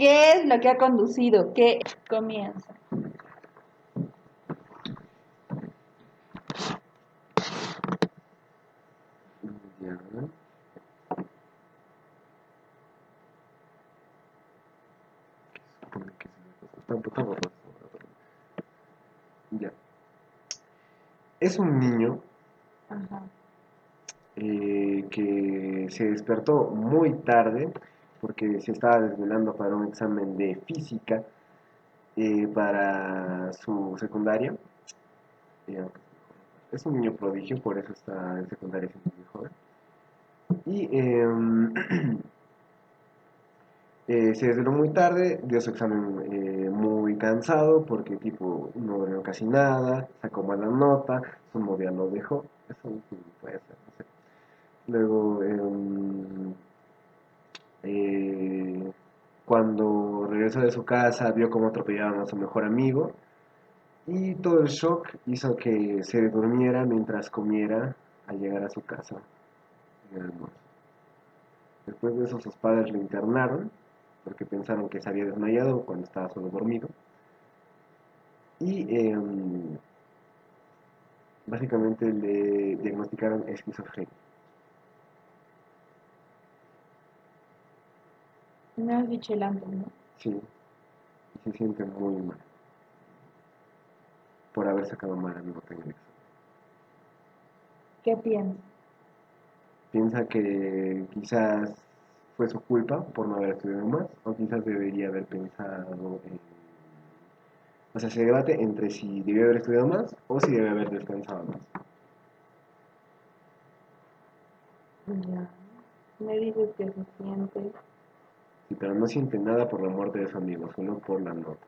¿Qué es lo que ha conducido? ¿Qué comienza? Ya. Supone que está borroso. Ya. Es un niño Ajá. que se despertó muy tarde porque se estaba desvelando para un examen de física para su secundaria. Eh, es un niño prodigio, por eso está en secundaria siendo muy joven. Y se desveló muy tarde, dio su examen muy cansado porque tipo no durmió casi nada, sacó mala nota, su novia lo dejó, eso sí puede ser, no sé. Luego, eh, cuando regresó de su casa, vio cómo atropellaban a su mejor amigo y todo el shock hizo que se durmiera mientras comiera al llegar a su casa en el almuerzo. Después de eso sus padres lo internaron porque pensaron que se había desmayado cuando estaba solo dormido y básicamente le diagnosticaron esquizofrenia. No has dicho el antes, ¿no? Sí, y se siente muy mal por haber sacado mal a mi nota en el examen. ¿Qué piensas? Piensa que quizás fue su culpa por no haber estudiado más, o quizás debería haber pensado en... O sea, se debate entre si debió haber estudiado más o si debe haber descansado más. Ya. Me dices que se siente. Sí, pero no siente nada por la muerte de su amigo, solo por la nota.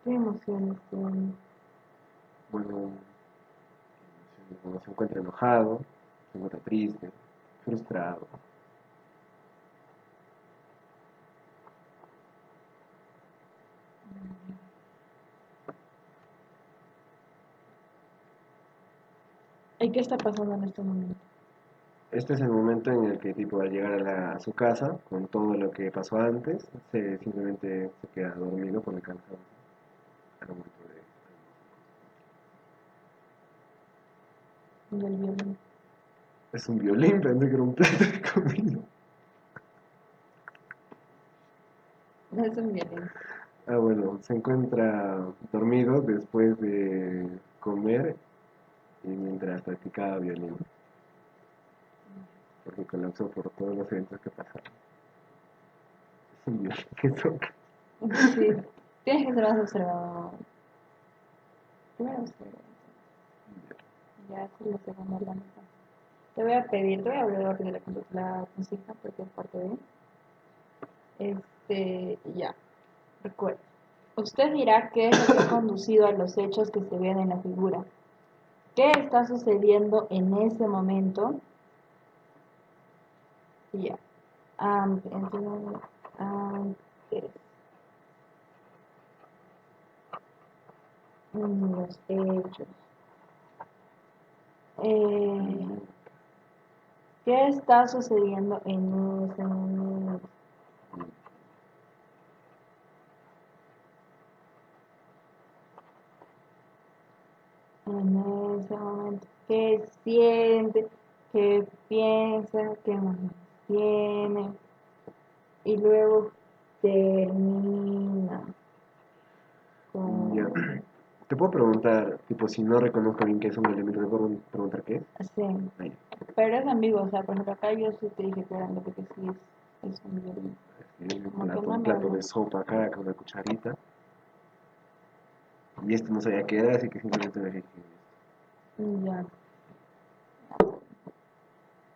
¿Qué emociones tiene? Bueno, cuando se encuentra enojado, se encuentra triste, frustrado. ¿Y qué está pasando en este momento? Este es el momento en el que tipo al llegar a su casa, con todo lo que pasó antes, simplemente se queda dormido por el cansancio al momento de... Del violín. Es un violín, pensé que era un plato de comida. No es un violín. Ah, bueno, se encuentra dormido después de comer y mientras practicaba violín, porque colapsó por todos los eventos que pasaron. Es un violín que toca. Sí, tienes que ser más observador. Primero observa. Ya se lo segundo la mesa. Te voy a pedir, te voy a hablar de la consigna porque es parte de. Ya, recuerda. Usted dirá qué es lo que ha conducido a los hechos que se ven en la figura. ¿Qué está sucediendo en ese momento? Ya. Antes, antes los hechos. Eh, ¿Qué está sucediendo en ese momento? En ese momento, ¿qué siente? ¿Qué piensa? ¿Qué emociones tiene? Y luego termina Ya. con Te puedo preguntar, tipo, si no reconozco bien qué es un elemento, te puedo preguntar qué es. así. Ah, ya. Pero es ambiguo, o sea, por ejemplo, acá yo sí te dije claramente que sí es un violín. Como que no Un me plato habla. de sopa acá con una cucharita. Y esto no sabía qué era, así que simplemente me dije Ya.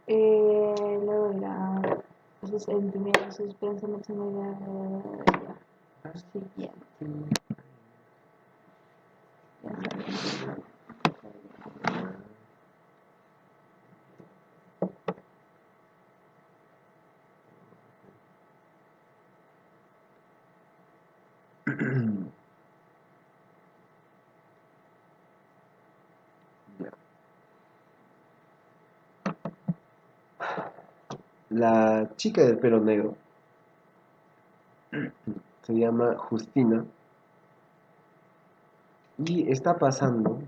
Luego irá sus sentimientos, sus pensamientos, ya. Siguiente. Pensamientos. Ya. La chica del pelo negro se llama Justina y está pasando,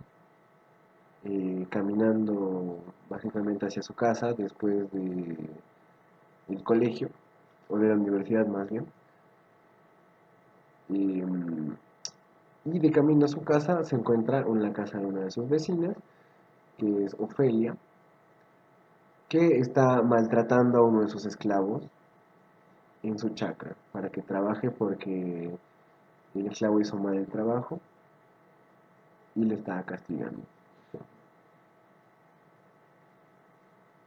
caminando básicamente hacia su casa después del colegio, o de la universidad más bien. Y, y de camino a su casa se encuentra en la casa de una de sus vecinas, que es Ofelia, que está maltratando a uno de sus esclavos en su chacra para que trabaje porque el esclavo hizo mal el trabajo y le está castigando.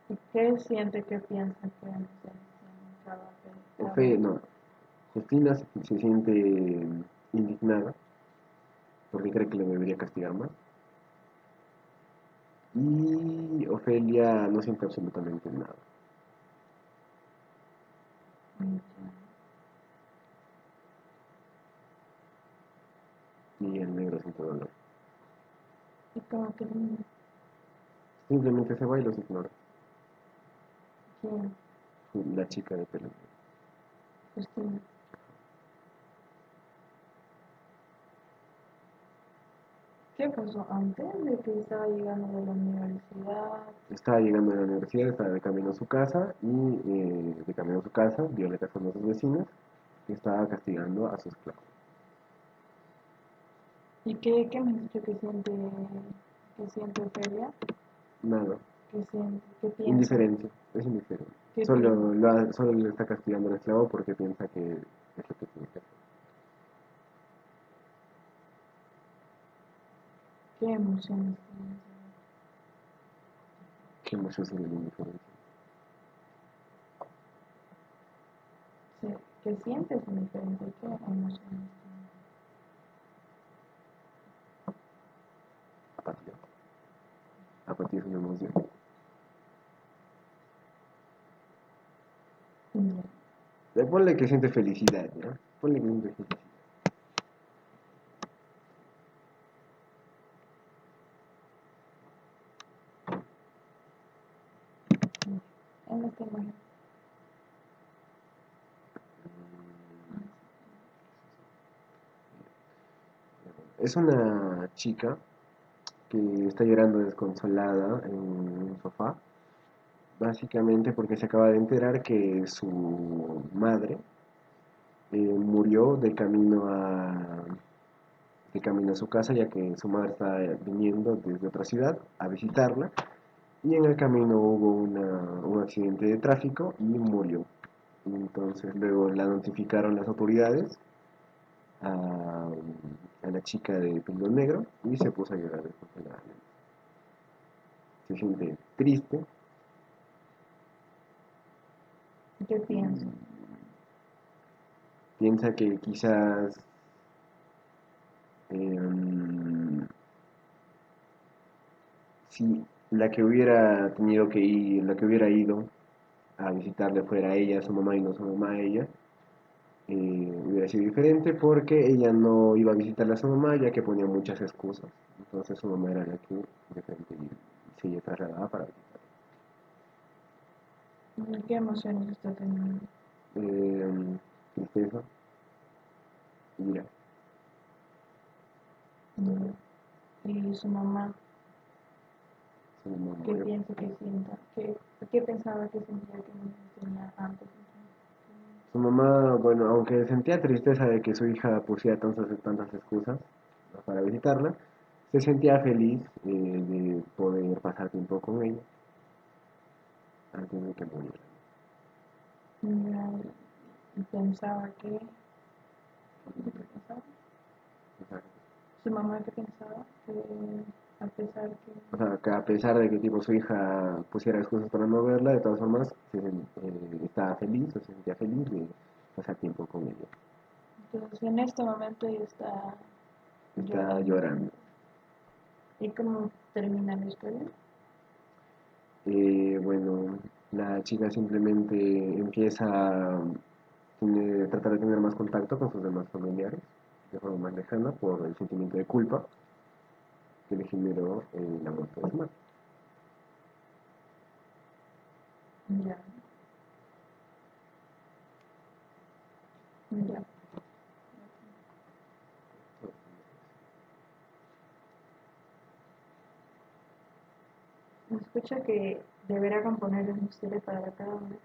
¿Y qué siente, qué piensa que no sé, en un Ofe, trabajo? no, Justina se siente indignada porque cree que le debería castigar más. Y Ofelia no siente absolutamente nada. Y el negro siente dolor. Y como que, Simplemente se va y los ignora. ¿quién? La chica de pelo. Justina. ¿Qué pasó antes de que estaba llegando de la universidad? Estaba llegando a la universidad, estaba de camino a su casa y de camino a su casa vio la casa de sus vecinos que estaba castigando a sus esclavos. ¿Y qué me has dicho que siente Ofelia? Nada, ¿Qué siente? ¿Qué piensa? indiferencia, es indiferente. ¿Qué piensa? Solo le está castigando al esclavo porque piensa que es lo que tiene que hacer. ¿Qué emociones tiene? ¿Qué emoción tiene la indiferencia? Sí, ¿qué sientes indiferente? ¿Qué emociones tiene? Apatía. Apatía es una emoción. Ponle que siente felicidad, ¿no? Ponle que siente felicidad. En esta imagen. Es una chica que está llorando desconsolada en un sofá, básicamente porque se acaba de enterar que su madre murió de camino a su casa, ya que su madre está viniendo desde otra ciudad a visitarla, y en el camino hubo un accidente de tráfico y murió. Entonces luego la notificaron las autoridades a, a la chica de pelo negro y se puso a llorar desconsoladamente. Se siente triste. ¿Qué piensa? Piensa que quizás eh, si la que hubiera tenido que ir, la que hubiera ido a visitarle fuera a ella, a su mamá y no su mamá a ella, hubiera sido diferente porque ella no iba a visitarle a su mamá ya que ponía muchas excusas. Entonces su mamá era la que de frente se ella trasladaba para ¿Qué emociones está teniendo? visitar. Tristeza, ira, Y su mamá, su mamá ¿qué murió. piensa que sienta? ¿Qué pensaba que sentía que no tenía antes? Su mamá, bueno, aunque sentía tristeza de que su hija pusiera tantas excusas, ¿no?, para visitarla, se sentía feliz de poder pasar tiempo con ella antes de que muriera. Y pensaba que... ¿Qué pensaba? Exacto. Su mamá que pensaba que a pesar que... O sea, que a pesar de que tipo su hija pusiera excusas para no verla, de todas formas estaba feliz o se sentía feliz de pasar tiempo con ella. Entonces en este momento ella está Está llorando. llorando. ¿Y cómo termina la historia? Bueno, la chica simplemente empieza a tratar de tener más contacto con sus demás familiares de forma más lejana por el sentimiento de culpa que le generó la muerte de su madre. Ya. Ya. Escucho que deberá componer un misterio para cada uno,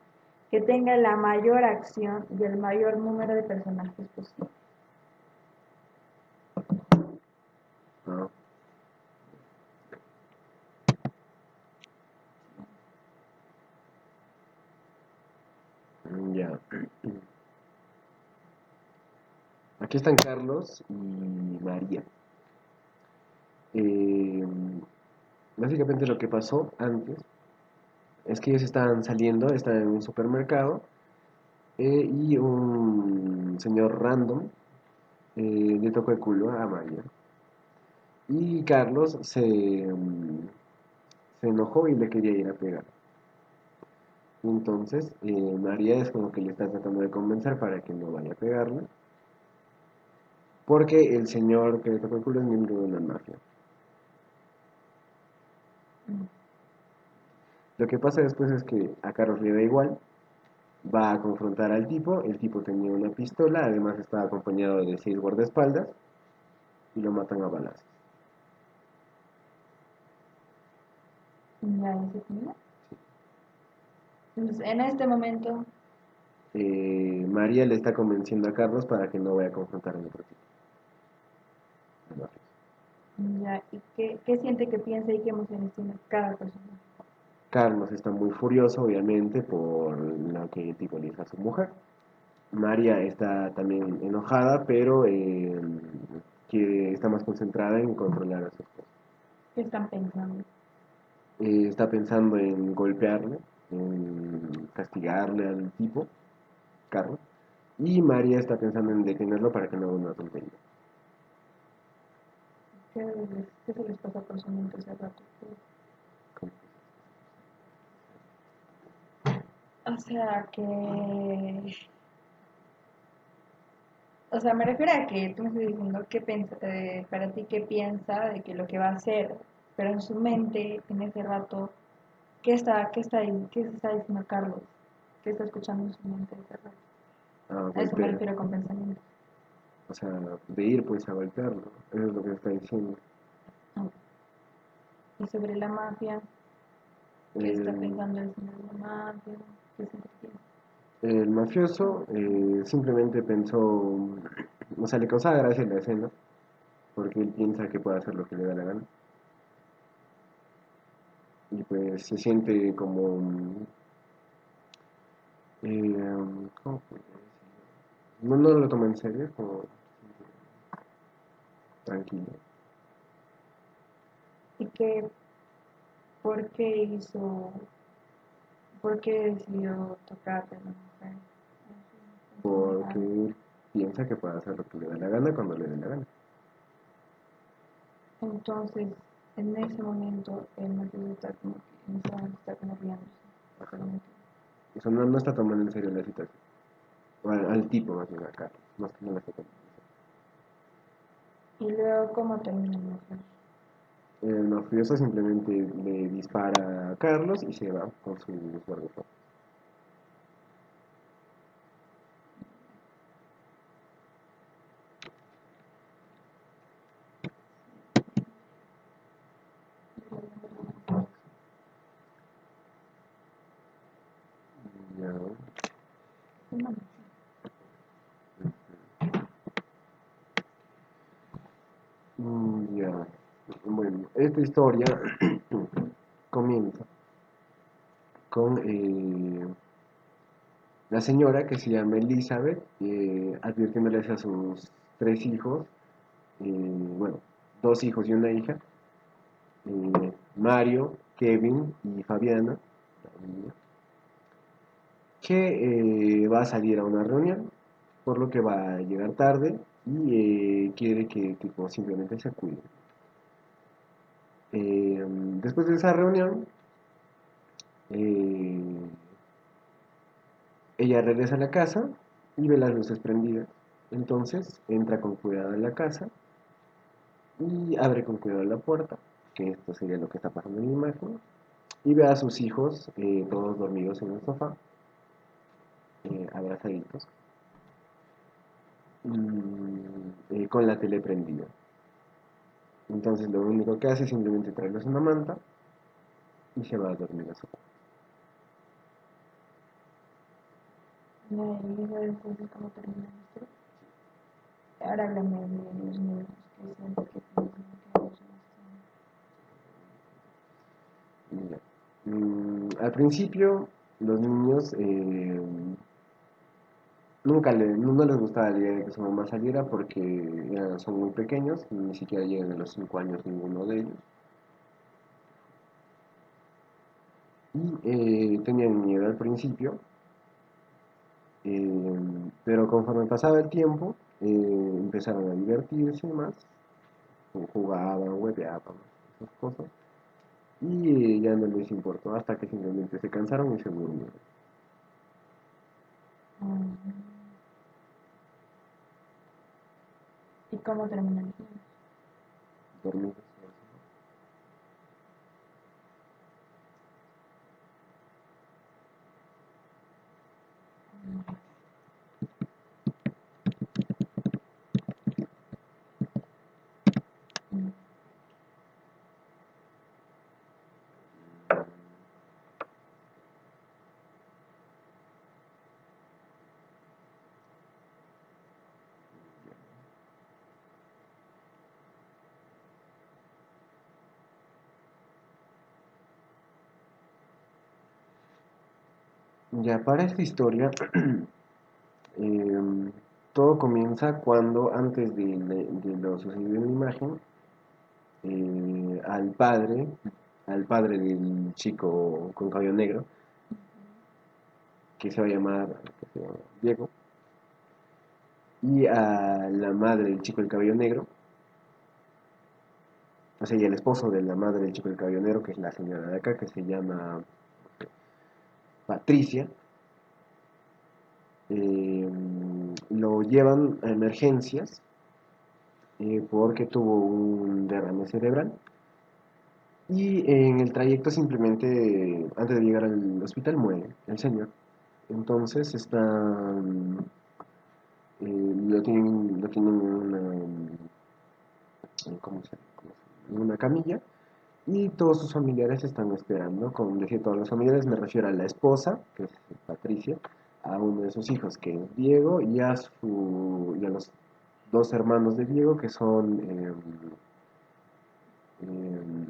que tenga la mayor acción y el mayor número de personajes posible. ¿No? Ya. Aquí están Carlos y María. Eh, Básicamente lo que pasó antes es que ellos estaban saliendo, estaban en un supermercado y un señor random le tocó el culo a María. Y Carlos se enojó y le quería ir a pegar. Entonces María es como que le está tratando de convencer para que no vaya a pegarle. Porque el señor que le tocó el culo es miembro de una mafia. Lo que pasa después es que a Carlos le da igual, va a confrontar al tipo, el tipo tenía una pistola, además estaba acompañado de 6 guardaespaldas y lo matan a balas. Ya dice primero. Entonces, en este momento, María le está convenciendo a Carlos para que no vaya a confrontar al otro tipo. ya, ¿y qué siente, qué piensa y qué emociones tiene cada persona? Carlos está muy furioso, obviamente, por lo que el tipo le hizo a su mujer. María está también enojada, pero que está más concentrada en controlar a su esposo. ¿Qué están pensando? Está pensando en golpearle, en castigarle al tipo, Carlos. Y María está pensando en detenerlo para que no haga una tontería. ¿Qué se les pasa por su mente ese rato? O sea, me refiero a que tú me estás diciendo qué piensa, para ti qué piensa de que lo que va a hacer, pero en su mente, en ese rato, qué está ahí, qué se está diciendo Carlos, qué está escuchando en su mente ese rato. A eso me Golpea. refiero con pensamiento. O sea, de ir pues a golpearlo. Eso es lo que está diciendo. Y sobre la mafia, ¿qué está El, pensando el señor de la mafia? ¿Qué se piensa? el mafioso simplemente pensó, o sea, le causaba gracia la escena, porque él piensa que puede hacer lo que le da la gana. Y pues se siente como, ¿cómo podría decirlo? No lo toma en serio, es como tranquilo. ¿Y por qué por qué decidió tocarle a la mujer? Porque él piensa que puede hacer lo que le da la gana cuando le dé la gana. Entonces, en ese momento, el mafioso está como que, en ese momento está como riéndose. Ajá. Eso no está tomando en serio la situación. O al tipo más bien acá, más que no la está tomando Y luego, ¿cómo termina el mafioso? en serio. El mafioso simplemente le dispara a Carlos y se va con su guardaespaldas. Ya. Ya. Bueno, esta historia comienza con la señora que se llama Elizabeth, advirtiéndoles a sus 3 hijos, bueno, 2 hijos y una hija, Mario, Kevin y Fabiana, la niña, que va a salir a una reunión, por lo que va a llegar tarde y quiere que tipo, simplemente se cuide. Después de esa reunión, eh, ella regresa a la casa y ve las luces prendidas. Entonces entra con cuidado en la casa y abre con cuidado la puerta, que esto sería lo que está pasando en la imagen, y ve a sus hijos todos dormidos en el sofá, abrazaditos, con la tele prendida. Entonces lo único que hace es simplemente traerles una manta y se va a dormir a su cama. Y eso entonces cómo termina la historia. Ahora háblame de los niños que siento que piensan que ellos Ya. Al principio, los niños no les gustaba la idea de que su mamá saliera porque son muy pequeños, ni siquiera llegan a los 5 años ninguno de ellos. Y tenían miedo al principio, pero conforme pasaba el tiempo, empezaron a divertirse más, jugaban, hueveaban, esas cosas, y ya no les importó hasta que simplemente se cansaron y se durmieron. ¿Y cómo termina el film? Dormidos. Ya para esta historia, em, todo comienza cuando, antes de lo sucedido en la imagen, al padre del chico con cabello negro, que se va a llamar que se llama Diego, y a la madre del chico del cabello negro, o sea, y el esposo de la madre del chico del cabello negro, que es la señora de acá, que se llama Patricia, lo llevan a emergencias porque tuvo un derrame cerebral. Y en el trayecto simplemente, antes de llegar al hospital, muere el señor. Entonces lo tienen en en una camilla y todos sus familiares están esperando. Con decir todos los familiares me refiero a la esposa, que es Patricia, a uno de sus hijos, que es Diego, y a los dos hermanos de Diego, que son em,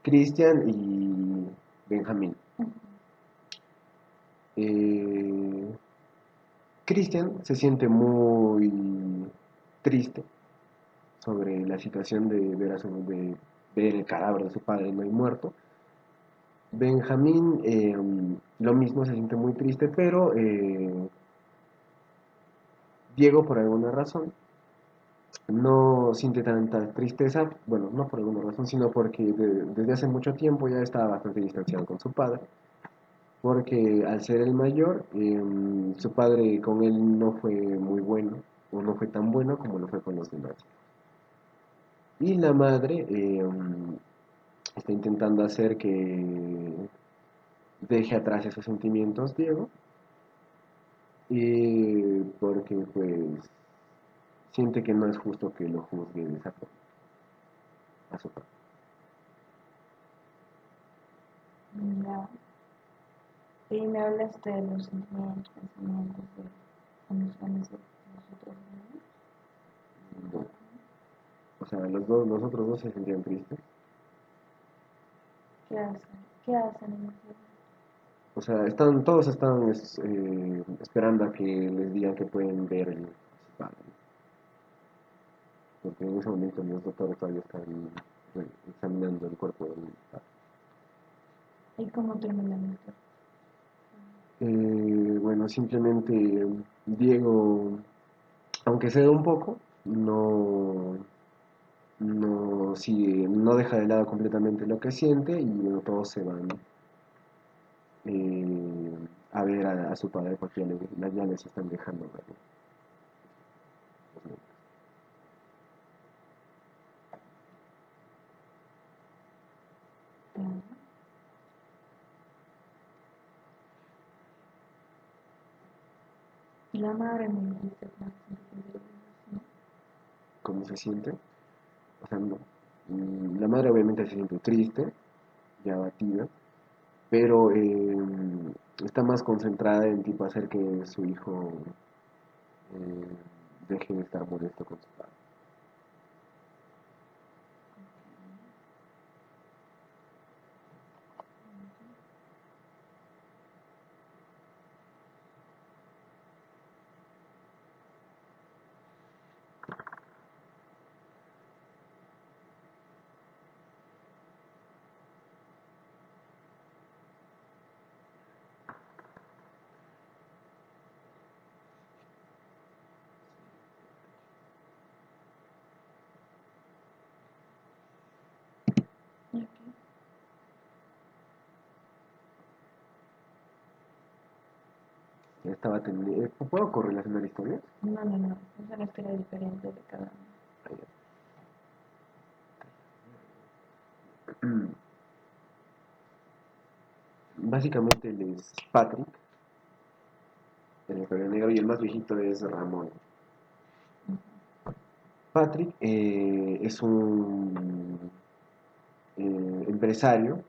Cristian y Benjamín. Eh, Cristian se siente muy triste sobre la situación de ver el cadáver de su padre no muerto. Benjamín lo mismo, se siente muy triste, pero Diego, por alguna razón, no siente tanta tristeza, bueno, no por alguna razón, sino porque desde hace mucho tiempo ya estaba bastante distanciado con su padre, porque al ser el mayor, su padre con él no fue muy bueno, o no fue tan bueno como lo fue con los demás. Y la madre está intentando hacer que deje atrás esos sentimientos, Diego, porque pues siente que no es justo que lo juzgue de esa forma a su padre. Ya. Y me hablaste de los sentimientos, pensamientos de emociones de los otros niños. Bueno, o sea, los otros dos se sentían tristes. ¿Qué hacen? ¿Qué hacen en ese O sea, todos están esperando a que les digan que pueden ver a su padre. Porque en ese momento los doctores todavía están examinando el cuerpo del padre. ¿Y cómo termina la historia? Bueno, simplemente Diego, aunque cede un poco, no deja de lado completamente lo que siente y bueno, todos se van a ver a su padre porque ya les están dejando ver los nombres. Claro. Y la madre me dijiste que no se siente bien, ¿Cómo se siente? O sea, no. La madre obviamente se siente triste y abatida, pero está más concentrada en tipo hacer que su hijo eh, deje de estar molesto con su padre. ¿no? Ok. Estaba teniendo... ¿Puedo correlacionar historias? No, no, no. Es una historia diferente de cada Básicamente él es Patrick, el cabello negro, y el más viejito es Ramón. uno. Patrick es un empresario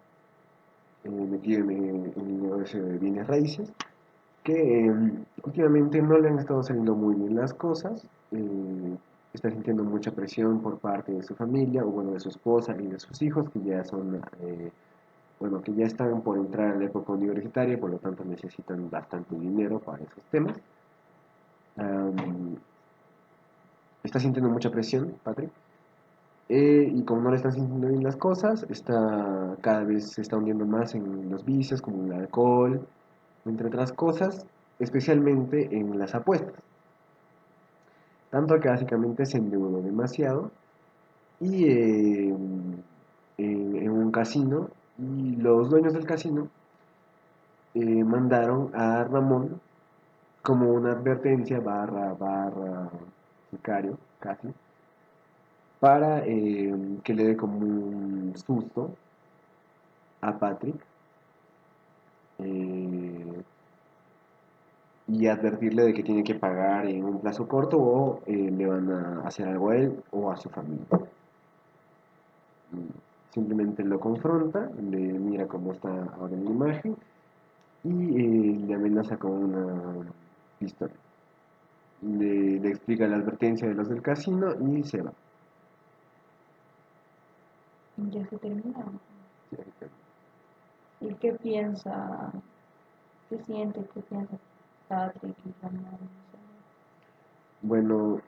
metido en el negocio de bienes raíces, que últimamente no le han estado saliendo muy bien las cosas, está sintiendo mucha presión por parte de su familia, o bueno, de su esposa y de sus hijos, que ya son, bueno, que ya están por entrar en la época universitaria, por lo tanto necesitan bastante dinero para esos temas. Um, Está sintiendo mucha presión, Patrick, y como no le están sintiendo bien las cosas, cada vez se está hundiendo más en los vicios, como el alcohol, entre otras cosas, especialmente en las apuestas. Tanto que básicamente se endeudó demasiado y en un casino, y los dueños del casino mandaron a Ramón como una advertencia barra sicario, casi, para que le dé como un susto a Patrick eh, y advertirle de que tiene que pagar en un plazo corto o le van a hacer algo a él o a su familia. Simplemente lo confronta, le mira cómo está ahora en la imagen y le amenaza con una pistola. Le explica la advertencia de los del casino y se va. Ya se termina. ¿Y qué piensa? ¿Qué siente? ¿Qué piensa Patrick y Ramón? Bueno,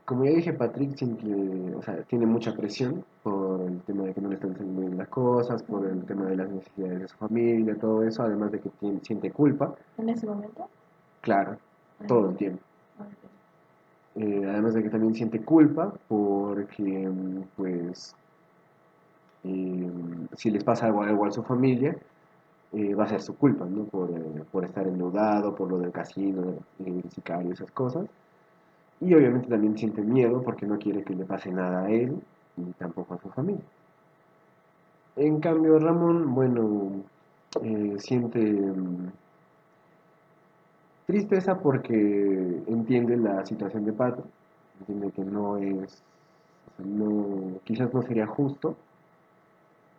como ya dije, Patrick siente, o sea, tiene mucha presión por el tema de que no le están saliendo bien las cosas, por el tema de las necesidades de su familia, todo eso, además de que siente culpa, ¿En ese momento? claro, Ay, todo el tiempo. ok. Además de que también siente culpa porque, pues, si les pasa algo a su familia, va a ser su culpa, ¿no? Por estar endeudado, por lo del casino, el sicario, esas cosas. Y obviamente también siente miedo porque no quiere que le pase nada a él ni tampoco a su familia. En cambio, Ramón, bueno, siente tristeza porque entiende la situación de Pato, entiende que no es, no, quizás no sería justo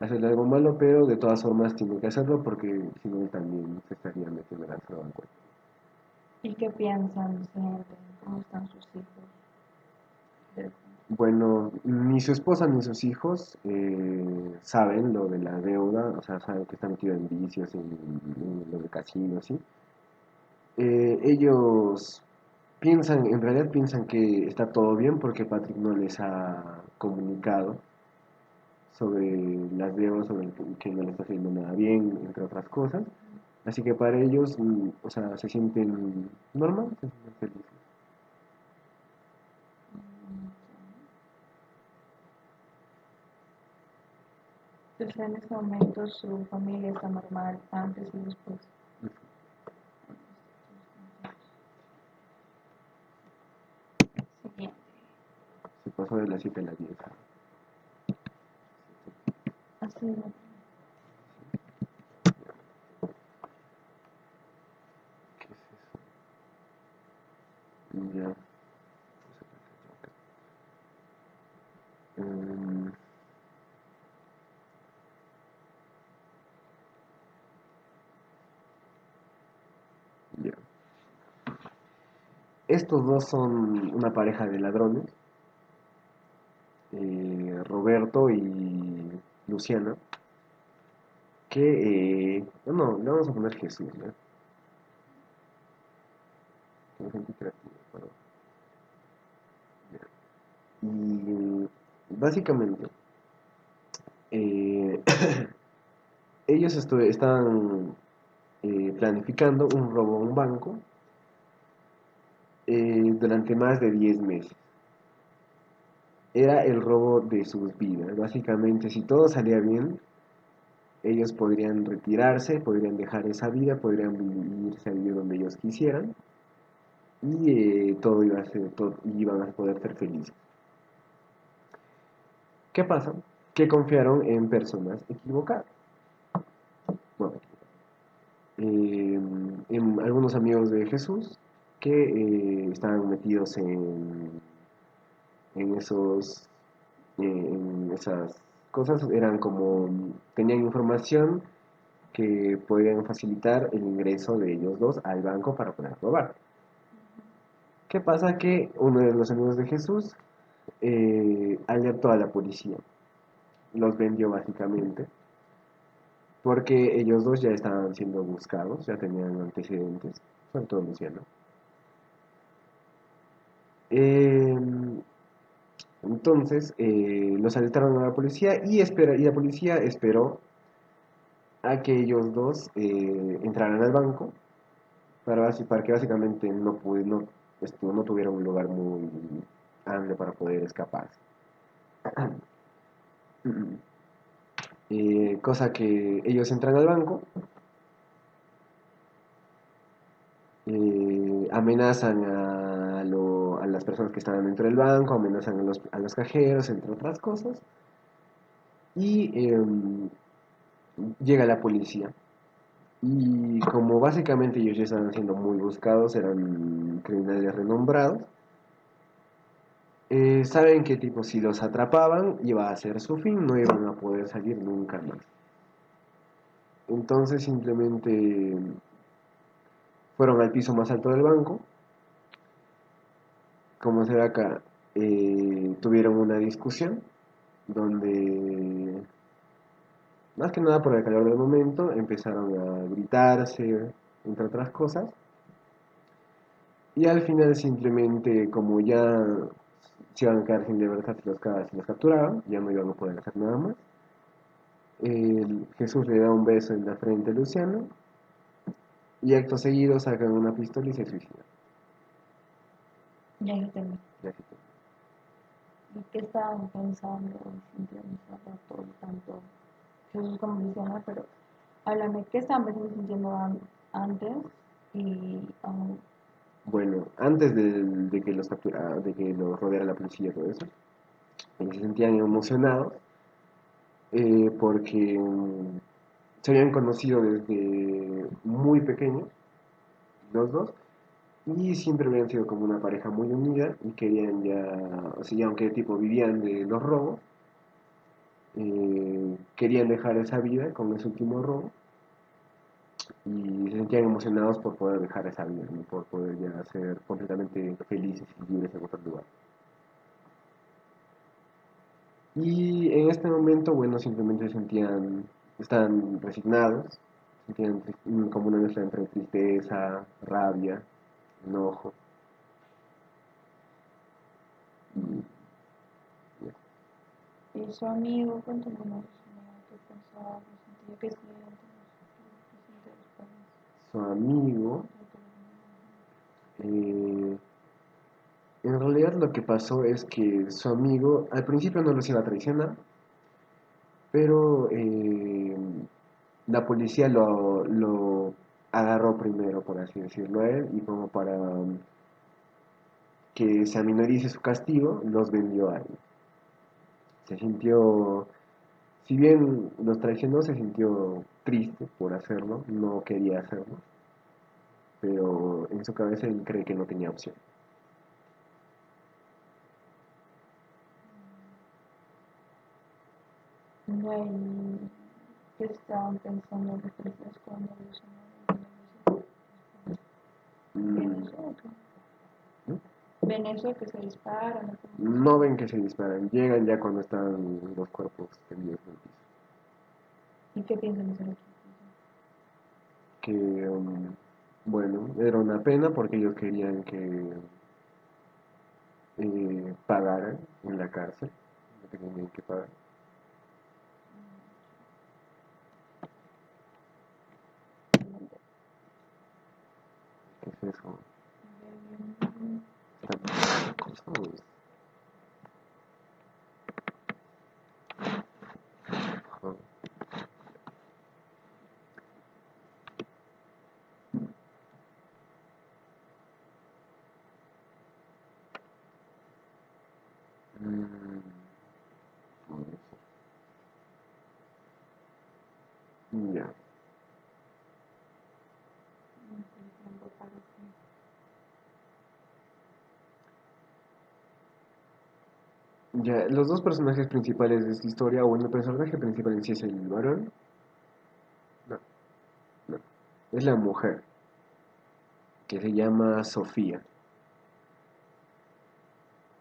hacerle algo malo, pero de todas formas tiene que hacerlo porque si no él también se estaría metiendo la droga al cuerpo. ¿Y qué piensan? ¿Sienten? ¿Cómo están sus hijos? Pero, Bueno, ni su esposa ni sus hijos saben lo de la deuda, o sea, saben que está metido en vicios, en lo de casinos, ¿sí? Ellos piensan, en realidad piensan que está todo bien porque Patrick no les ha comunicado sobre las deudas, sobre que no le está haciendo nada bien, entre otras cosas. Así que para ellos, o sea, se sienten normal, se sienten felices. Entonces en este momento su familia está normal antes y después. Siguiente. Se pasó de las 7 a las 10. Así es. ¿Qué es eso? Ya. Mm, ya. Estos dos son una pareja de ladrones, Roberto y Luciana, que, no, le vamos a poner Jesús, ¿no? Que no gente creativa, pero, ya. Y básicamente, eh, ellos estaban planificando un robo a un banco durante más de 10 meses. Era el robo de sus vidas. Básicamente, si todo salía bien, ellos podrían retirarse, podrían dejar esa vida, podrían irse a vivir donde ellos quisieran y todo iba a ser, iban a poder ser felices. ¿Qué pasa? Que confiaron en personas equivocadas. Bueno, en algunos amigos de Jesús que estaban metidos en esos en esas cosas, eran como tenían información que podían facilitar el ingreso de ellos dos al banco para poder robar. ¿Qué pasa? Que uno de los amigos de Jesús alertó a la policía, los vendió básicamente, porque ellos dos ya estaban siendo buscados, ya tenían antecedentes, sobre todo Luciano. Eh, entonces los alertaron a la policía y la policía esperó a que ellos dos entraran al banco para que básicamente no tuviera un lugar muy amplio para poder escapar. Cosa que ellos entran al banco, amenazan a las personas que estaban dentro del banco, amenazan a los cajeros, entre otras cosas, y llega la policía. Y como básicamente ellos ya estaban siendo muy buscados, eran criminales renombrados, saben que tipo si los atrapaban iba a ser su fin, no iban a poder salir nunca más. Entonces simplemente fueron al piso más alto del banco, como se ve acá, tuvieron una discusión donde, más que nada por el calor del momento, empezaron a gritarse, entre otras cosas, y al final simplemente como ya se iban a quedar sin libertad si los capturaban, ya no iban a poder hacer nada más. Jesús le da un beso en la frente a Luciano y acto seguido sacan una pistola y se suicidan. Ya que terminé. Ya que todo. ¿Y qué estaban pensando sintiendo todo tanto Jesús como Luciana? Pero háblame, ¿qué estaban pensando y sintiendo antes y Bueno, antes de que los capturara, de que los rodeara la policía y todo eso, se sentían emocionados porque se habían conocido desde muy pequeños, los dos, y siempre habían sido como una pareja muy unida y querían ya, o sea, aunque tipo vivían de los robos, querían dejar esa vida con ese último robo y se sentían emocionados por poder dejar esa vida, ¿no? Por poder ya ser completamente felices y libres en otro lugar. Y en este momento, bueno, simplemente se sentían, estaban resignados, sentían como una mezcla entre tristeza, rabia, enojo. Y, ya. y su amigo, cuéntame más, qué pensaba, qué sentía, qué siente después. Su amigo, en realidad lo que pasó es que su amigo al principio no los iba a traicionar, pero la policía lo agarró primero, por así decirlo, a él, y como para que se aminorice su castigo, los vendió a él. Se sintió, si bien los traicionó, se sintió triste por hacerlo, no quería hacerlo, pero en su cabeza él cree que no tenía opción. Ya, ¿y qué estaban pensando los policías cuando los ¿ven Mm, eso o qué? ¿no? ¿Ven eso que se disparan o cómo es? No ven que se disparan, llegan ya cuando están los cuerpos tendidos en el piso. ¿Y qué piensan hacer aquí? Que, bueno, era una pena porque ellos querían que pagaran en la cárcel, no tenían que pagar. ¿Qué es eso? ¿Esta cosa o es- ajá. Mm, puede ser. Ya. Ya, los dos personajes principales de esta historia, o el personaje principal en sí es el varón, no, no, es la mujer, que se llama Sofía,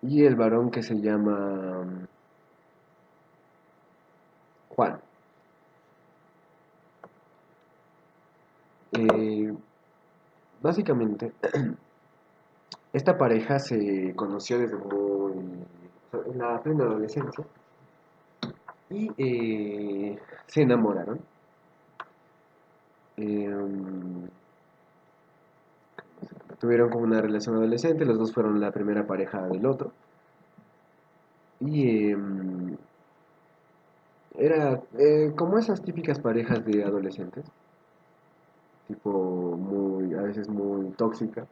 y el varón que se llama Juan. Eh, Básicamente, esta pareja se conoció desde muy, o sea, en la plena adolescencia y se enamoraron. Eh, Tuvieron como una relación adolescente, los dos fueron la primera pareja del otro. Y era como esas típicas parejas de adolescentes, tipo muy, a veces muy tóxica,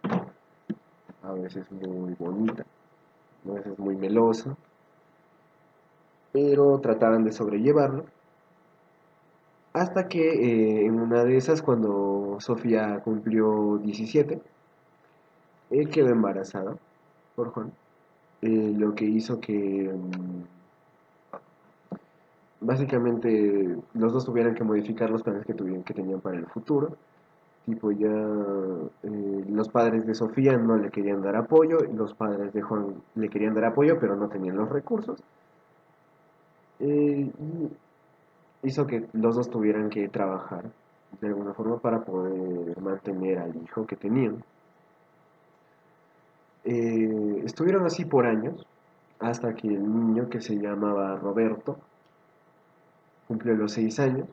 a veces muy bonita, a veces muy melosa, pero trataban de sobrellevarlo. Hasta que en una de esas, cuando Sofía cumplió 17, quedó embarazada por Juan, lo que hizo que básicamente los dos tuvieran que modificar los planes que tenían para el futuro. Tipo ya los padres de Sofía no le querían dar apoyo, y los padres de Juan le querían dar apoyo, pero no tenían los recursos. Y hizo que los dos tuvieran que trabajar de alguna forma para poder mantener al hijo que tenían. Estuvieron así por años, hasta que el niño que se llamaba Roberto cumplió los 6 años.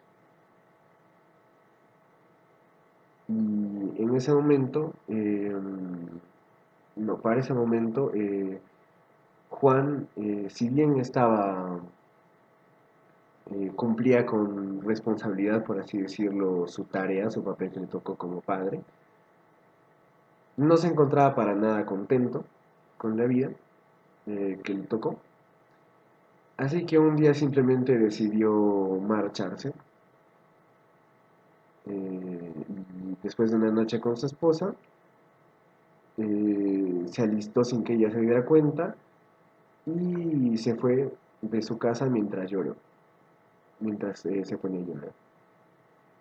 Y en ese momento, no, para ese momento, Juan, si bien estaba, cumplía con responsabilidad, por así decirlo, su tarea, su papel que le tocó como padre, no se encontraba para nada contento con la vida que le tocó. Así que un día simplemente decidió marcharse. Y después de una noche con su esposa, se alistó sin que ella se diera cuenta y se fue de su casa mientras lloró, mientras se ponía a llorar.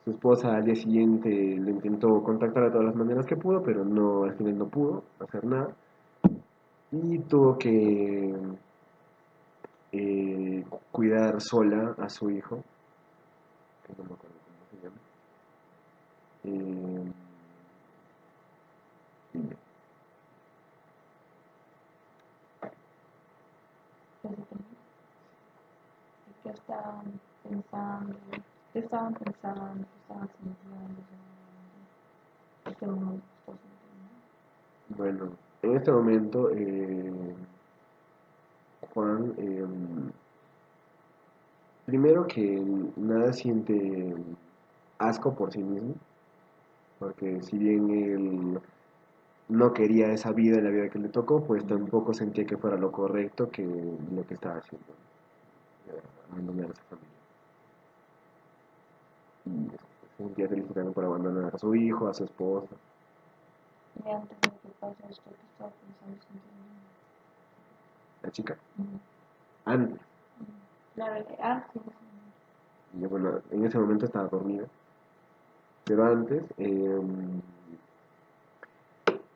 Su esposa al día siguiente lo intentó contactar de todas las maneras que pudo, pero no, al final no pudo hacer nada. Y tuvo que cuidar sola a su hijo, que no me acuerdo cómo se llama. Eh, ¿Qué estaban pensando? ¿Qué estaban pensando? ¿Qué estaban sintiendo? ¿Qué no está sintiendo? bueno, en este momento Juan primero que nada siente asco por sí mismo, porque si bien él no quería esa vida en la vida que le tocó, pues tampoco sentía que fuera lo correcto que lo que estaba haciendo, abandonar a su familia. Y se sentía triste también por abandonar a su hijo, a su esposa. Y antes de que pase esto que estaba pensando sintiendo. La chica, Ujú. antes, Claro, antes. y bueno, en ese momento estaba dormida, pero antes,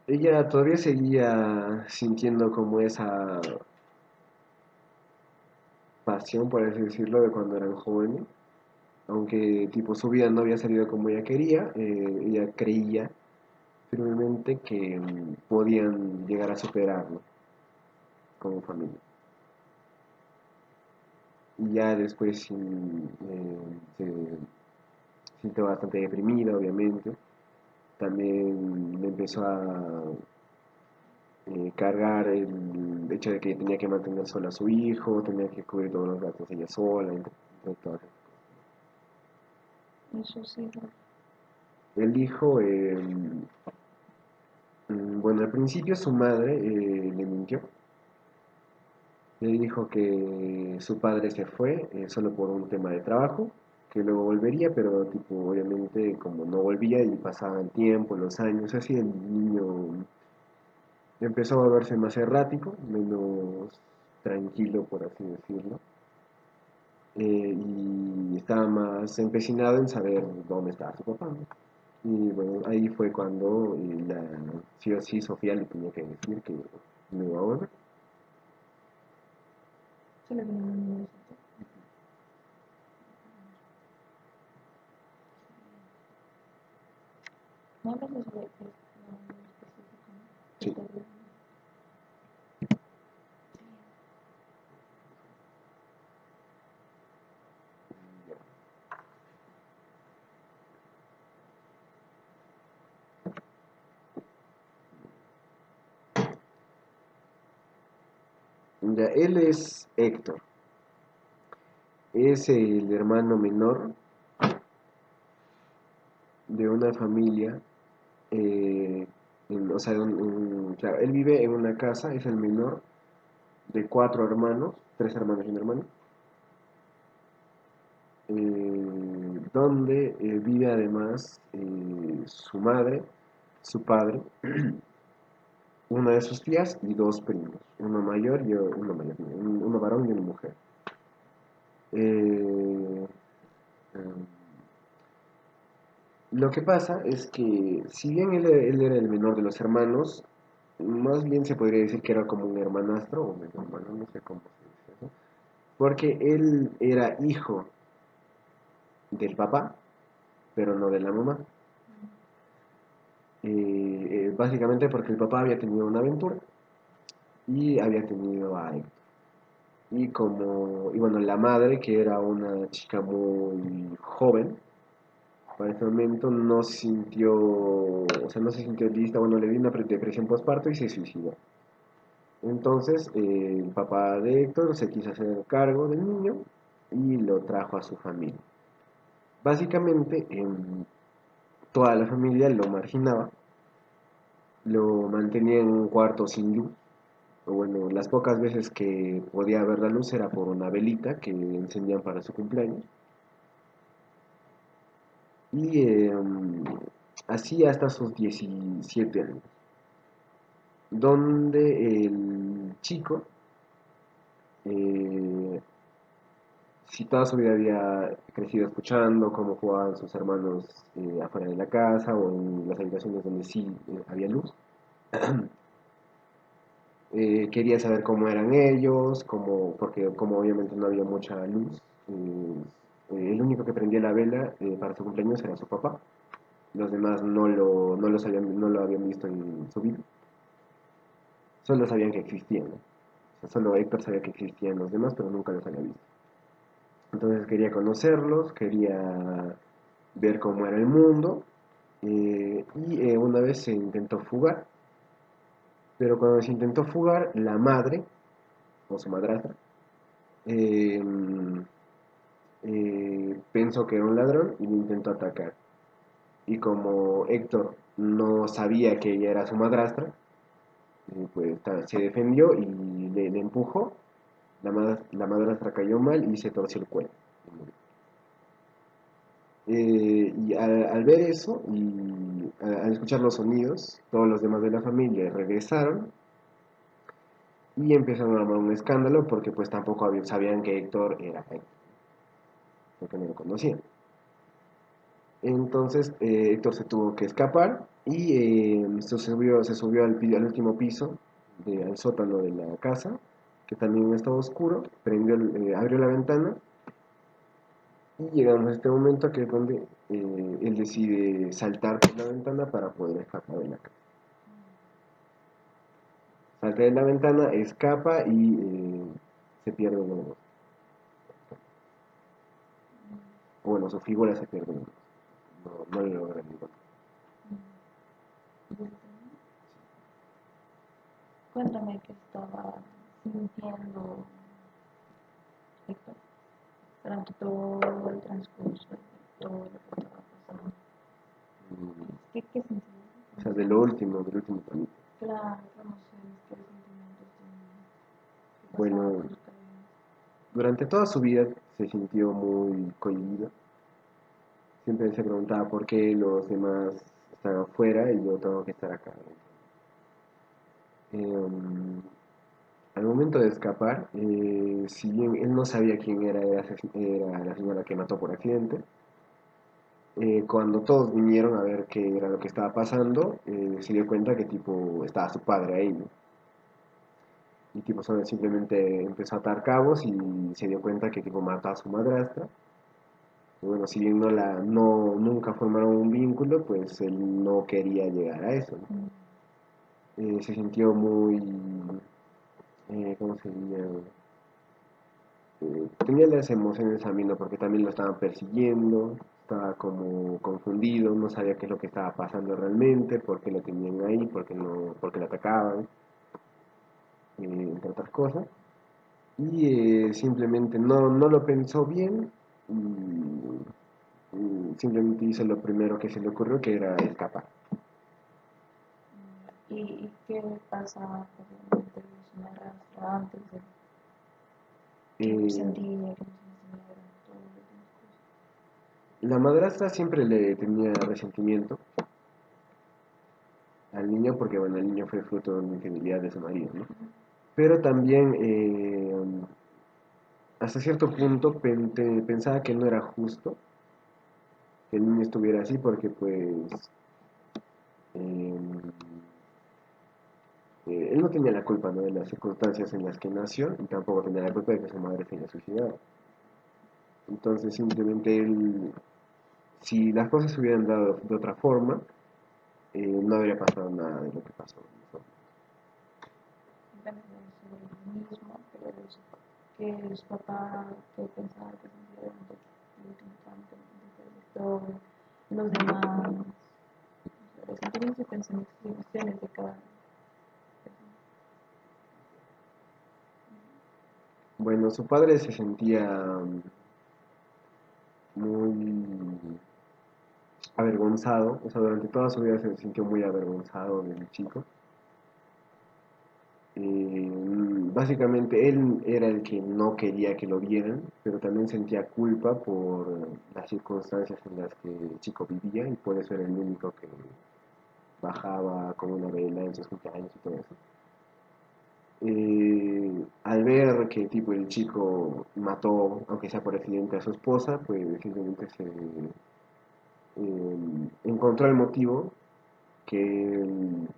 ella todavía seguía sintiendo como esa pasión, por así decirlo, de cuando eran jóvenes, aunque tipo su vida no había salido como ella quería, ella creía firmemente que podían llegar a superarlo como familia. Y ya después se sintió bastante deprimida, obviamente. También le empezó a cargar el hecho de que tenía que mantener sola a su hijo, tenía que cubrir todos los gastos ella sola, entre todas esas Eso sí, cosas. El hijo, bueno, al principio su madre le mintió. Le dijo que su padre se fue solo por un tema de trabajo, que luego volvería, pero tipo, obviamente como no volvía y pasaba el tiempo, los años, así el niño empezó a verse más errático, menos tranquilo, por así decirlo, y estaba más empecinado en saber dónde estaba su papá, ¿no? Y bueno, ahí fue cuando sí o sí Sofía le tenía que decir que no iba a volver. se le viene un besito. No hablas de sobre específico, ¿no? Que Sí. te digo. Ya, él es Héctor, es el hermano menor de una familia, o sea, claro, él vive en una casa, es el menor de cuatro hermanos, tres hermanos y un hermano, donde vive además su madre, su padre, una de sus tías y dos primos, uno varón y una mujer. Eh, em, Lo que pasa es que, si bien él era el menor de los hermanos, más bien se podría decir que era como un hermanastro o medio hermano, no sé cómo se dice eso, porque él era hijo del papá, pero no de la mamá. Básicamente porque el papá había tenido una aventura y había tenido a Héctor. Y bueno, la madre, que era una chica muy joven, para ese momento no sintió, o sea, no se sintió lista, bueno, le dio una depresión postparto y se suicidó. Entonces, el papá de Héctor se quiso hacer cargo del niño y lo trajo a su familia. Básicamente, toda la familia lo marginaba, lo mantenía en un cuarto sin luz, o bueno, las pocas veces que podía ver la luz era por una velita que encendían para su cumpleaños. Y así hasta sus 17 años, donde el chico, eh, si toda su vida había crecido escuchando cómo jugaban sus hermanos afuera de la casa o en las habitaciones donde sí había luz, quería saber cómo eran ellos, porque como obviamente no había mucha luz, el único que prendía la vela para su cumpleaños era su papá. Los demás no lo habían visto en su vida. Solo sabían que existían, ¿no? O sea, solo Héctor sabía que existían los demás, pero nunca los había visto. Entonces quería conocerlos, quería ver cómo era el mundo, y una vez se intentó fugar, pero cuando se intentó fugar, la madre, o su madrastra, eh, pensó que era un ladrón y lo intentó atacar. Y como Héctor no sabía que ella era su madrastra, pues se defendió y le empujó. La madrastra cayó mal y se torció el cuello. Y al ver eso y al escuchar los sonidos, todos los demás de la familia regresaron y empezaron a armar un escándalo porque pues tampoco sabían que Héctor era Héctor, porque no lo conocían. Entonces Héctor se tuvo que escapar y se subió al último piso, al sótano de la casa, que también estaba oscuro, abrió la ventana y llegamos a este momento que es donde él decide saltar por la ventana para poder escapar de la casa. Salta de la ventana, escapa y se pierde uno. Bueno, su figura se pierde uno. No lo logra encontrar. Cuéntame qué estaba sintiendo Héctor durante todo el transcurso de todo lo que estaba pasando. ¿Qué sentías? O sea, del último también. Claro, qué emociones, qué sentimientos tenías, qué pasaba Bueno, por su cabeza. durante toda su vida se sintió muy cohibido. Siempre se preguntaba por qué los demás están afuera y yo tengo que estar acá. Eh, Al momento de escapar, si bien él no sabía quién era la señora que mató por accidente, cuando todos vinieron a ver qué era lo que estaba pasando, se dio cuenta que tipo estaba su padre ahí, ¿no? Y tipo simplemente empezó a atar cabos y se dio cuenta que tipo mató a su madrastra. Y bueno, si bien nunca formaron un vínculo, pues él no quería llegar a eso, ¿no? Se sintió muy, ¿cómo se diría? Tenía las emociones a mí, ¿no? Porque también lo estaban persiguiendo, estaba como confundido, no sabía qué es lo que estaba pasando realmente, por qué lo tenían ahí, por qué lo atacaban, entre otras cosas. Y simplemente no lo pensó bien y simplemente hizo lo primero que se le ocurrió, que era escapar. ¿Y qué pasaba por la mente de su madrastra antes de que Eh, sentía, que no sentía durante todo el transcurso? la madrastra siempre le tenía resentimiento al niño porque, bueno, el niño fue fruto de una infidelidad de su marido, ¿no? Pero también hasta cierto punto pensaba que no era justo que el niño estuviera así porque pues eh, él no tenía la culpa, ¿no? De las circunstancias en las que nació y tampoco tenía la culpa de que su madre se haya suicidado. Entonces simplemente él, si las cosas se hubieran dado de otra forma, no habría pasado nada de lo que pasó. Bueno, sobre lo mismo, pero que su papá, que pensaba que sentía durante el último trámite de historia, los demás, los sentimientos y pensamientos y emociones de cada persona. Bueno, su padre se sentía muy avergonzado, o sea, durante toda su vida se sintió muy avergonzado del chico. Básicamente él era el que no quería que lo vieran, pero también sentía culpa por las circunstancias en las que el chico vivía y por eso era el único que bajaba con una vela en sus cumpleaños y todo eso. Al ver que tipo el chico mató, aunque sea por accidente, a su esposa, pues simplemente encontró el motivo que él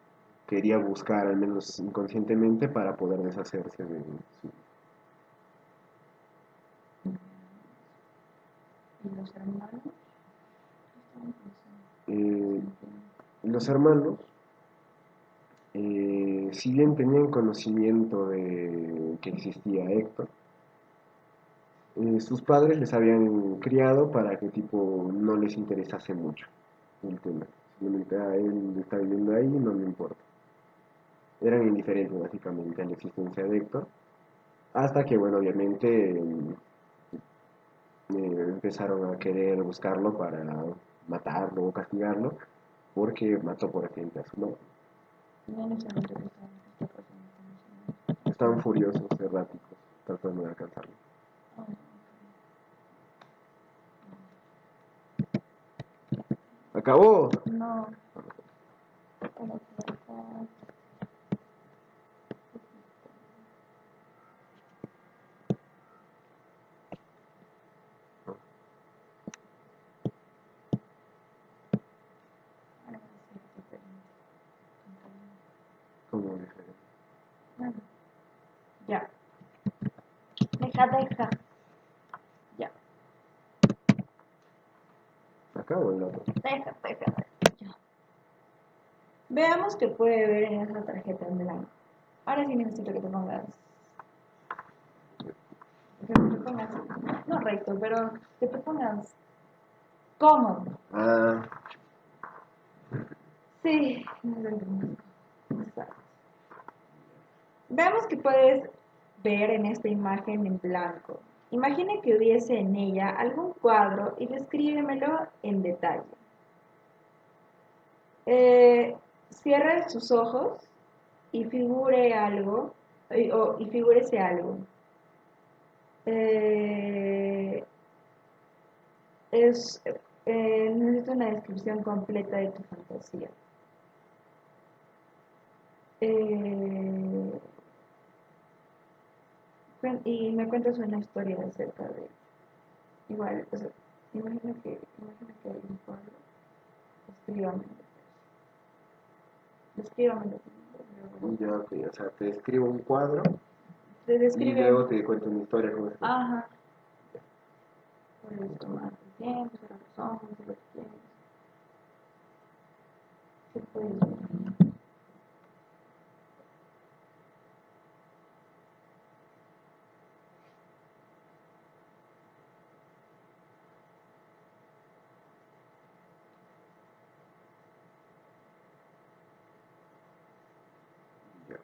quería buscar, al menos inconscientemente, para poder deshacerse de su... Y los hermanos estaban Eh, pensando, los hermanos, si bien tenían conocimiento de que existía Héctor, sus padres les habían criado para que tipo no les interesase mucho el tema. Simplemente él está viviendo ahí y no le importa. Eran indiferentes básicamente a la existencia de Héctor, hasta que, bueno, obviamente empezaron a querer buscarlo para matarlo o castigarlo porque mató por accidente a su novio. No necesariamente que está pasando. Estaban furiosos, erráticos, tratando de alcanzarlo. ¡Acabó! No. Para que acá. Ahora sí, súper Como diferente. bueno, ya. Deja. Ya. Acabó el otro. Deja. Ya. Veamos qué puede ver en esa tarjeta en blanco. Ahora sí necesito que te pongas. Que te pongas. No recto, pero que te pongas cómodo. Ah, Sí. Exacto. Veamos qué puedes ver en esta imagen en blanco. Imagina que hubiese en ella algún cuadro y descríbemelo en detalle. Cierre sus ojos y figure algo, y figúrese algo. Eh, es, necesito una descripción completa de tu fantasía. Eh, y me cuentas una historia acerca de. Igual, o sea, imagina que hay un cuadro. Escríbamelo. Escríbamelo. ya, ok, o sea, te escribo un cuadro Te y describe. luego te cuento una historia como esta. Ajá. Puedes tomar tu tiempo, cerrar los ojos, si lo que quieres. ¿Qué puedes ver? Ya.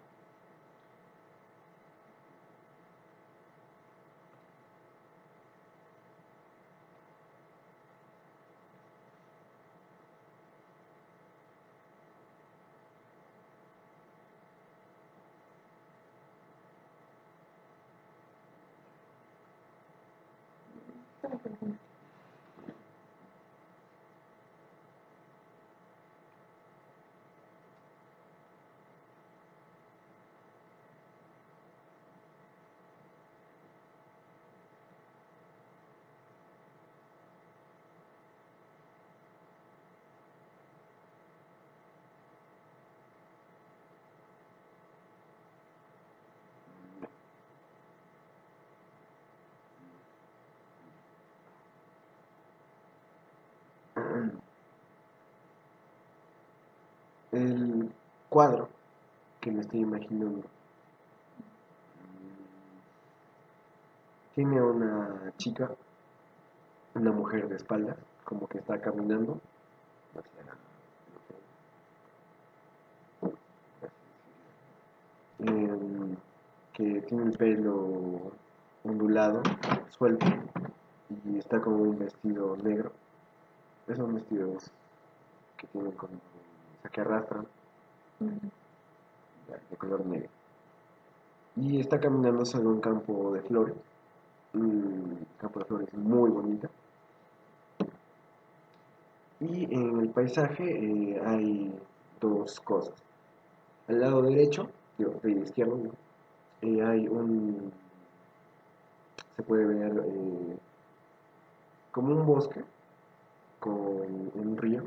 Espera, por ejemplo. El cuadro que me estoy imaginando tiene una chica, una mujer de espaldas, como que está caminando hacia, que tiene el pelo ondulado, suelto, y está con un vestido negro. Esos vestidos que tienen como, o sea, que arrastran, de color negro. Y está caminando sobre un campo de flores, un campo de flores muy bonita. Y en el paisaje hay dos cosas. Al lado derecho, digo, de izquierdo, ¿no? Hay se puede ver como un bosque con un río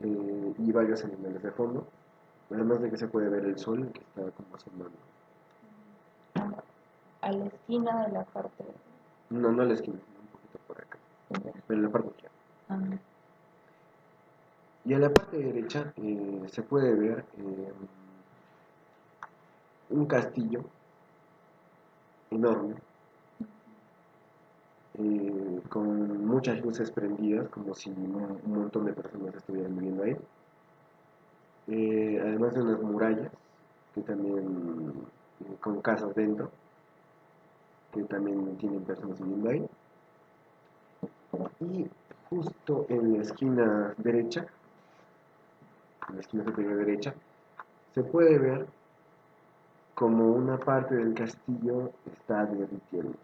y varios animales de fondo. Además de que se puede ver el sol que está como asomando. A la esquina de la parte. No, no a la esquina, un poquito por acá, pero en la parte izquierda. Ah, Y a la parte derecha se puede ver un castillo enorme con muchas luces prendidas, como si un montón de personas estuvieran viviendo ahí. Además de unas murallas que también con casas dentro, que también tienen personas viviendo ahí. Y justo en la esquina derecha, en la esquina superior derecha, se puede ver como una parte del castillo está derritiendo.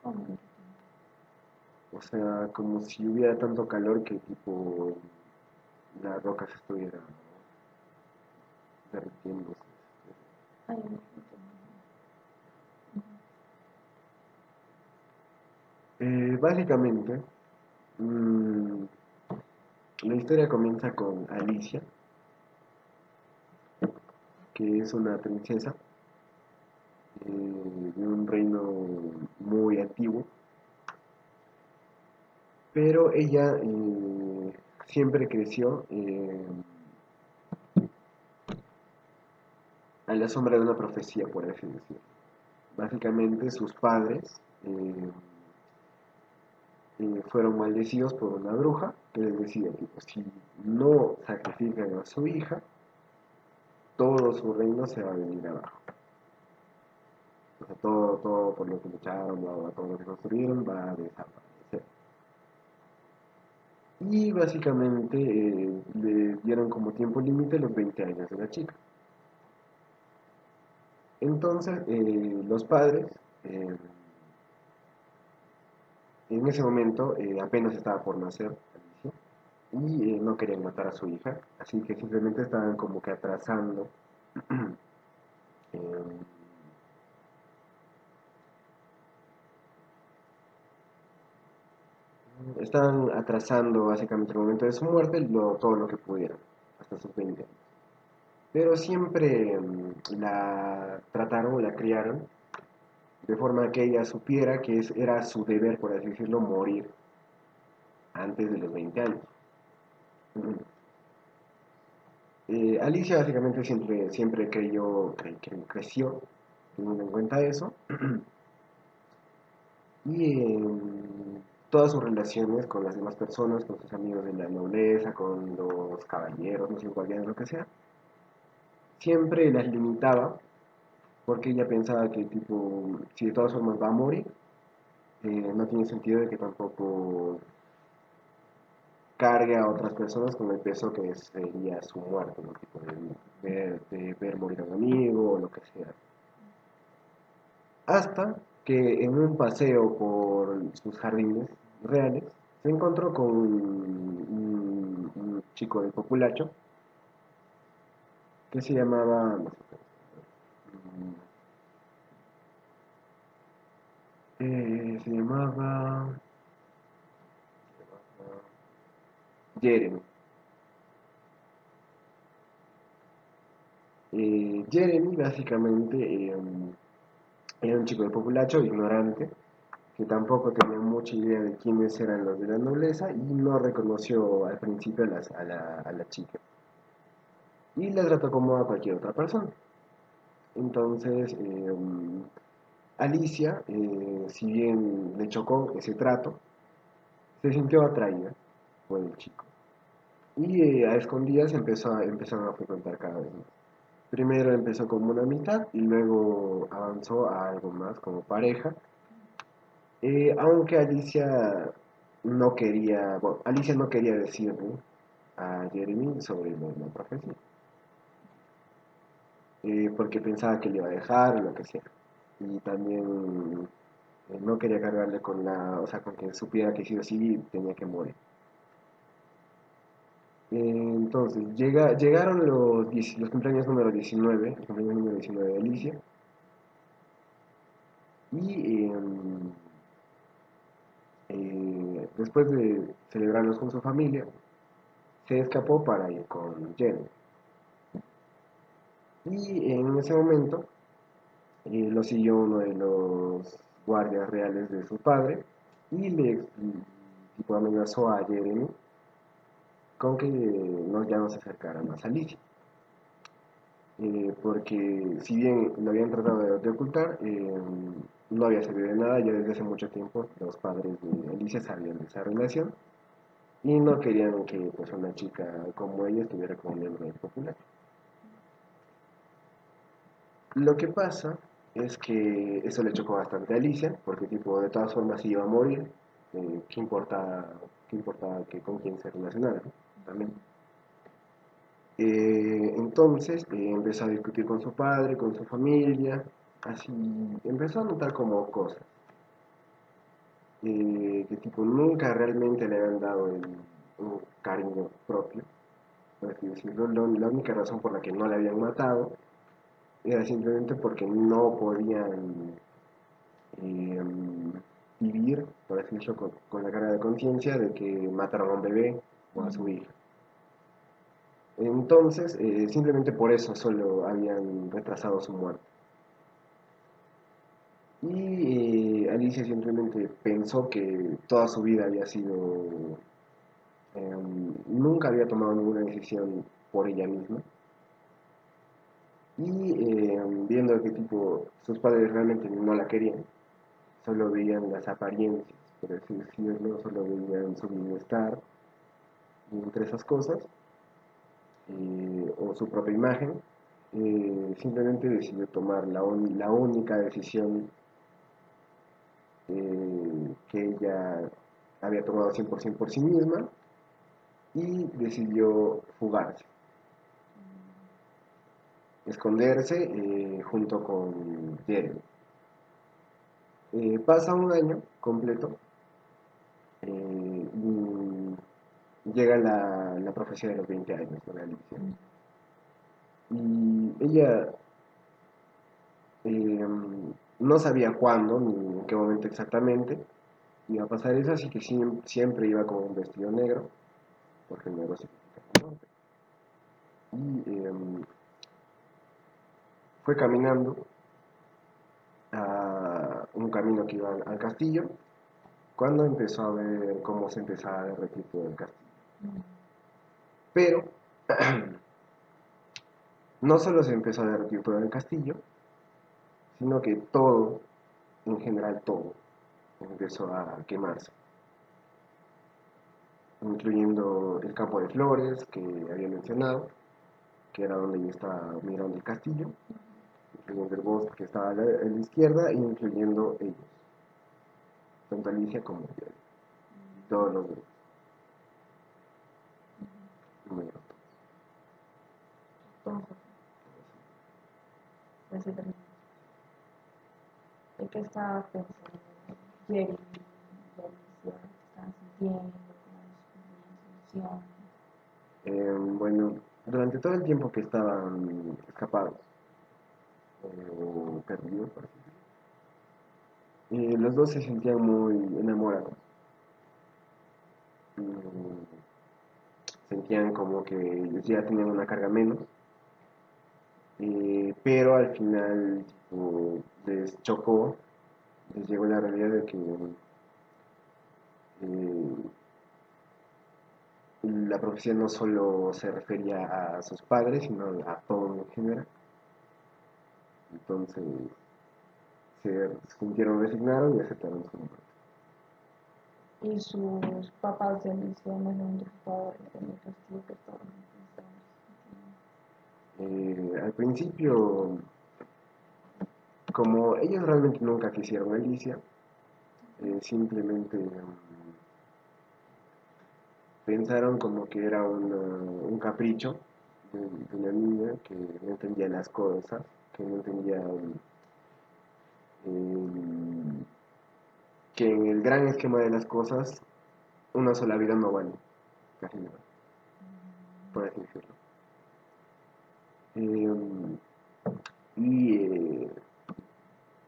¿Cómo? O sea, como si hubiera tanto calor que tipo la roca se estuviera derritiendo. Ay, no, Básicamente, mm, la historia comienza con Alicia, que es una princesa de un reino muy antiguo, pero ella siempre creció a la sombra de una profecía, por así decirlo. Básicamente sus padres fueron maldecidos por una bruja que les decía que pues, si no sacrifican a su hija, todo su reino se va a venir abajo. O sea, todo por lo que lucharon, todo lo que construyeron va a desaparecer. Y básicamente le dieron como tiempo límite los 20 años de la chica. Entonces, los padres, eh, en ese momento, apenas estaba por nacer Alicia, y no querían matar a su hija, así que simplemente estaban como que atrasando eh, estaban atrasando básicamente el momento de su muerte todo lo que pudieran, hasta sus 20 años. Pero siempre la trataron, la criaron, de forma que ella supiera que era su deber, por así decirlo, morir antes de los 20 años. Alicia básicamente siempre creció teniendo en cuenta eso. Y todas sus relaciones con las demás personas, con sus amigos de la nobleza, con los caballeros, no sé, guardianes, lo que sea, siempre las limitaba porque ella pensaba que tipo, si de todas formas va a morir, no tiene sentido de que tampoco cargue a otras personas con el peso que sería su muerte, ¿no? Tipo de ver morir a un amigo o lo que sea. Hasta que en un paseo por sus jardines reales se encontró con un chico de populacho que se llamaba, no sé, se llamaba Jeremy. Jeremy básicamente era un chico de populacho ignorante que tampoco tenía mucha idea de quiénes eran los de la nobleza y no reconoció al principio a la chica y la trató como a cualquier otra persona. Entonces, Alicia, si bien le chocó ese trato, se sintió atraída por el chico. Y a escondidas empezaron a frecuentar cada vez más. Primero empezó como una amistad y luego avanzó a algo más como pareja. Aunque Alicia no quería decirle a Jeremy sobre la profecía, porque pensaba que le iba a dejar o lo que sea. Y también no quería cargarle o sea, con que supiera que sí o sí tenía que morir. Entonces, llegaron los cumpleaños número 19, el cumpleaños número 19 de Alicia, y después de celebrarlos con su familia, se escapó para ir con Jen. Y en ese momento lo siguió uno de los guardias reales de su padre y tipo, amenazó a Jeremy con que ya no se acercara más a Alicia. Porque si bien lo habían tratado de ocultar, no había servido de nada, ya desde hace mucho tiempo los padres de Alicia sabían de esa relación y no querían que pues, una chica como ella estuviera como miembro del popular. Lo que pasa es que eso le chocó bastante a Alicia, porque tipo, de todas formas iba a morir, qué importa que con quién se relacionara, ¿no? También. Entonces empezó a discutir con su padre, con su familia, así empezó a notar como cosas que tipo nunca realmente le habían dado un cariño propio, por así decirlo. La única razón por la que no le habían matado era simplemente porque no podían eh, vivir, por así decirlo, con la carga de conciencia de que mataron a un bebé o a su hija. Entonces, simplemente por eso solo habían retrasado su muerte. Y Alicia simplemente pensó que toda su vida había sido, nunca había tomado ninguna decisión por ella misma. Y viendo que tipo sus padres realmente no la querían, solo veían las apariencias, por así decirlo, solo veían su bienestar y entre esas cosas, o su propia imagen, simplemente decidió tomar la única decisión que ella había tomado 100% por sí misma y decidió fugarse, esconderse junto con Jeremy. Pasa un año completo y llega la profecía de los 20 años de Alicia. Y ella eh, no sabía cuándo ni en qué momento exactamente iba a pasar eso, así que siempre iba con un vestido negro, porque el negro significa muerte. Y fue caminando a un camino que iba al castillo, cuando empezó a ver cómo se empezaba a derretir todo el castillo. Pero no solo se empezó a derretir todo el castillo, sino que todo, en general todo, empezó a quemarse, incluyendo el campo de flores que había mencionado, que era donde yo estaba mirando el castillo, incluyendo el bosque que estaba a la izquierda, e incluyendo ellos, tanto Alicia como yo, todos los demás. Entonces, pues, ¿de qué estaba pensando? Jerry, Alicia, ¿qué estaban sintiendo? ¿Cómo era su Bueno, durante todo el tiempo que estaban escapados, o perdidos, por así decirlo, los dos se sentían muy enamorados. Mm, Sentían como que ellos ya tenían una carga menos, pero al final tipo, les chocó, les llegó la realidad de que eh, la profecía no solo se refería a sus padres, sino a todo en general. Entonces se sintieron resignaron y aceptaron su muerte. y sus papás de Alicia no eran ocupadores en el castillo que estaban Al principio, como ellos realmente nunca quisieron a Alicia, simplemente pensaron como que era un capricho de una niña que no entendía las cosas, que no entendía eh, que en el gran esquema de las cosas una sola vida no vale, casi nada, por así decirlo. Eh, y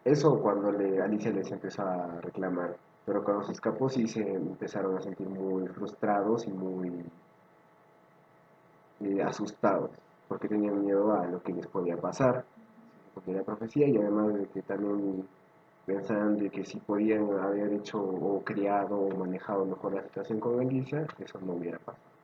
eso cuando Alicia les empezó a reclamar, pero cuando se escapó sí se empezaron a sentir muy frustrados y muy asustados, porque tenían miedo a lo que les podía pasar, porque era profecía y además de que también pensaban de que si podían haber hecho o creado o manejado mejor la situación con Alicia, eso no hubiera pasado.